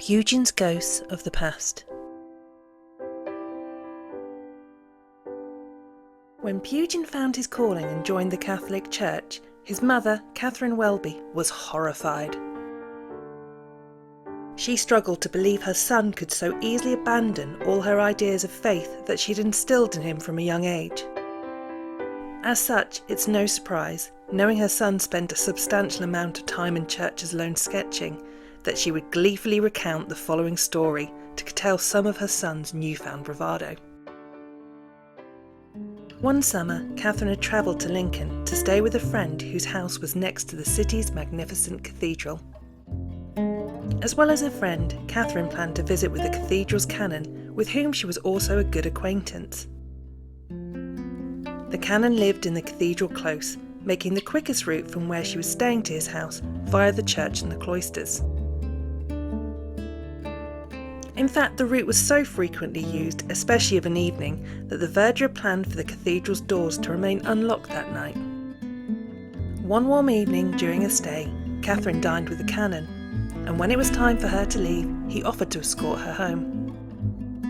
Pugin's Ghosts of the Past. When Pugin found his calling and joined the Catholic Church, his mother, Catherine Welby, was horrified. She struggled to believe her son could so easily abandon all her ideas of faith that she'd instilled in him from a young age. As such, it's no surprise, knowing her son spent a substantial amount of time in churches alone sketching, that she would gleefully recount the following story to curtail some of her son's newfound bravado. One summer, Catherine had travelled to Lincoln to stay with a friend whose house was next to the city's magnificent cathedral. As well as her friend, Catherine planned to visit with the cathedral's canon, with whom she was also a good acquaintance. The canon lived in the cathedral close, making the quickest route from where she was staying to his house via the church and the cloisters. In fact, the route was so frequently used, especially of an evening, that the verger planned for the cathedral's doors to remain unlocked that night. One warm evening during her stay, Catherine dined with the canon, and when it was time for her to leave, he offered to escort her home.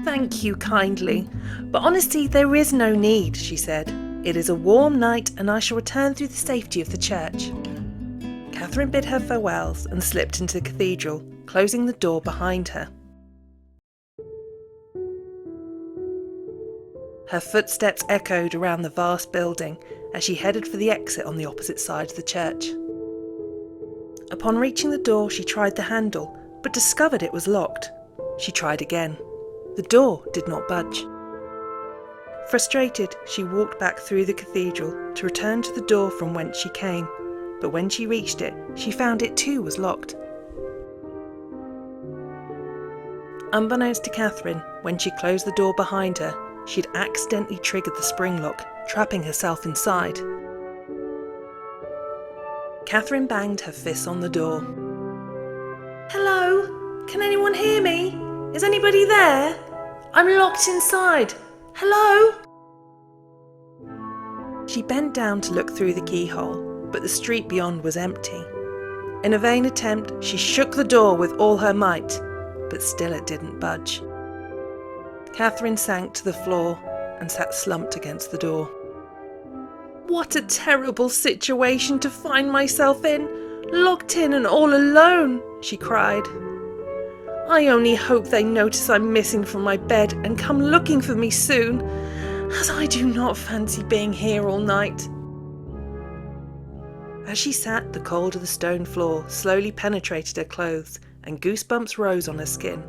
"Thank you kindly, but honestly there is no need," she said. "It is a warm night and I shall return through the safety of the church." Catherine bid her farewells and slipped into the cathedral, closing the door behind her. Her footsteps echoed around the vast building as she headed for the exit on the opposite side of the church. Upon reaching the door, she tried the handle, but discovered it was locked. She tried again. The door did not budge. Frustrated, she walked back through the cathedral to return to the door from whence she came, but when she reached it, she found it too was locked. Unbeknownst to Catherine, when she closed the door behind her, she'd accidentally triggered the spring lock, trapping herself inside. Catherine banged her fists on the door. "Hello? Can anyone hear me? Is anybody there? I'm locked inside. Hello?" She bent down to look through the keyhole, but the street beyond was empty. In a vain attempt, she shook the door with all her might, but still it didn't budge. Catherine sank to the floor and sat slumped against the door. "What a terrible situation to find myself in, locked in and all alone," she cried. "I only hope they notice I'm missing from my bed and come looking for me soon, as I do not fancy being here all night." As she sat, the cold of the stone floor slowly penetrated her clothes and goosebumps rose on her skin.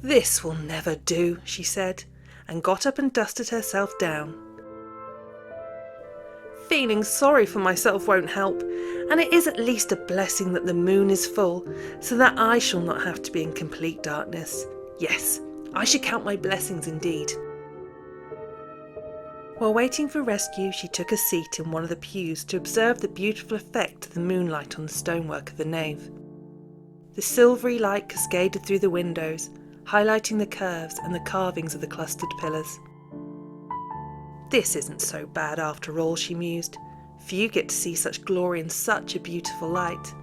"This will never do," she said, and got up and dusted herself down. "Feeling sorry for myself won't help, and it is at least a blessing that the moon is full, so that I shall not have to be in complete darkness. Yes, I should count my blessings indeed." While waiting for rescue, she took a seat in one of the pews to observe the beautiful effect of the moonlight on the stonework of the nave. The silvery light cascaded through the windows, highlighting the curves and the carvings of the clustered pillars. "This isn't so bad after all," she mused. "Few get to see such glory in such a beautiful light."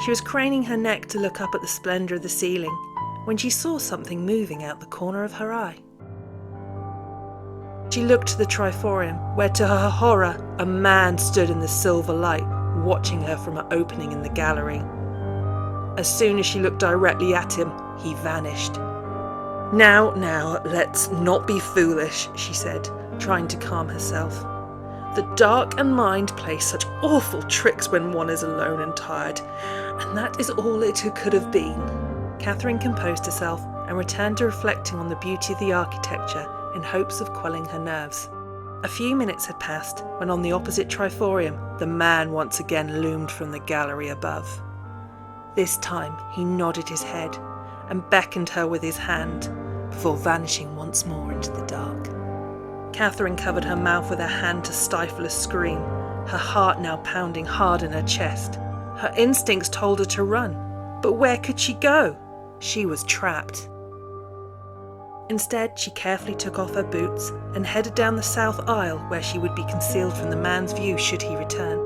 She was craning her neck to look up at the splendour of the ceiling when she saw something moving out the corner of her eye. She looked to the triforium, where to her horror a man stood in the silver light, watching her from an opening in the gallery. As soon as she looked directly at him, he vanished. Now, let's not be foolish," she said, trying to calm herself. "The dark and mind play such awful tricks when one is alone and tired, and that is all it could have been." Catherine composed herself and returned to reflecting on the beauty of the architecture in hopes of quelling her nerves. A few minutes had passed when on the opposite triforium, the man once again loomed from the gallery above. This time he nodded his head and beckoned her with his hand before vanishing once more into the dark. Catherine covered her mouth with her hand to stifle a scream, her heart now pounding hard in her chest. Her instincts told her to run, but where could she go? She was trapped. Instead, she carefully took off her boots and headed down the south aisle where she would be concealed from the man's view should he return.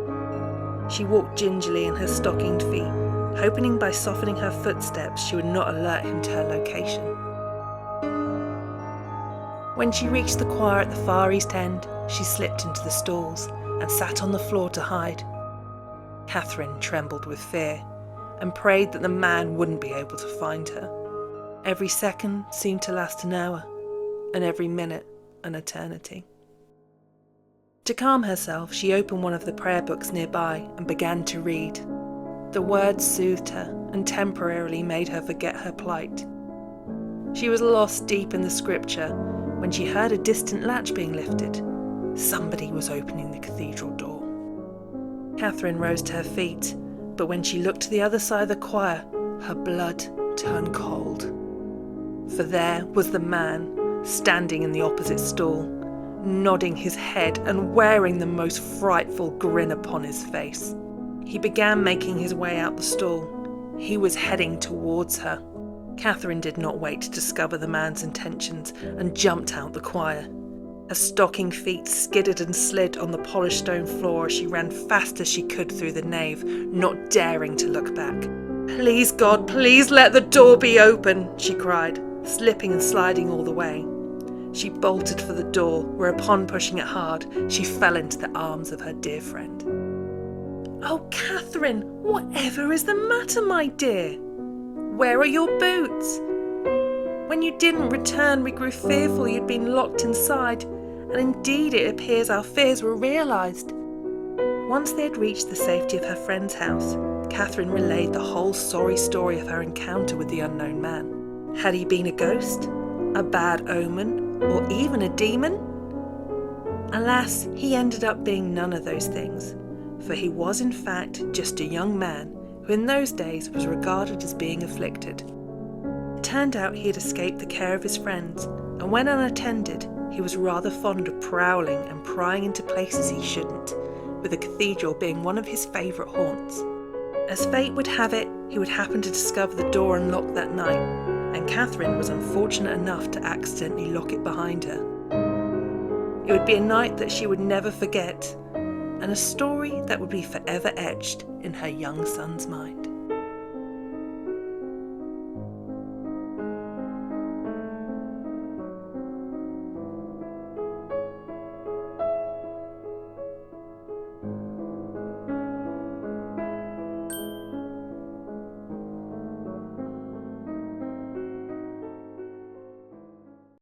She walked gingerly in her stockinged feet, hoping by softening her footsteps she would not alert him to her location. When she reached the choir at the far east end, she slipped into the stalls and sat on the floor to hide. Catherine trembled with fear and prayed that the man wouldn't be able to find her. Every second seemed to last an hour, and every minute an eternity. To calm herself, she opened one of the prayer books nearby and began to read. The words soothed her and temporarily made her forget her plight. She was lost deep in the scripture when she heard a distant latch being lifted. Somebody was opening the cathedral door. Catherine rose to her feet, but when she looked to the other side of the choir, her blood turned cold. For there was the man, standing in the opposite stall, nodding his head and wearing the most frightful grin upon his face. He began making his way out the stall. He was heading towards her. Catherine did not wait to discover the man's intentions and jumped out the choir. Her stocking feet skidded and slid on the polished stone floor as she ran fast as she could through the nave, not daring to look back. "Please, God, please let the door be open," she cried, slipping and sliding all the way. She bolted for the door, where upon pushing it hard, she fell into the arms of her dear friend. "Oh, Catherine, whatever is the matter, my dear? Where are your boots? When you didn't return, we grew fearful you'd been locked inside, and indeed it appears our fears were realised." Once they had reached the safety of her friend's house, Catherine relayed the whole sorry story of her encounter with the unknown man. Had he been a ghost, a bad omen, or even a demon? Alas, he ended up being none of those things, for he was in fact just a young man who in those days was regarded as being afflicted. It turned out he had escaped the care of his friends, and when unattended, he was rather fond of prowling and prying into places he shouldn't, with the cathedral being one of his favourite haunts. As fate would have it, he would happen to discover the door unlocked that night, and Catherine was unfortunate enough to accidentally lock it behind her. It would be a night that she would never forget, and a story that would be forever etched in her young son's mind.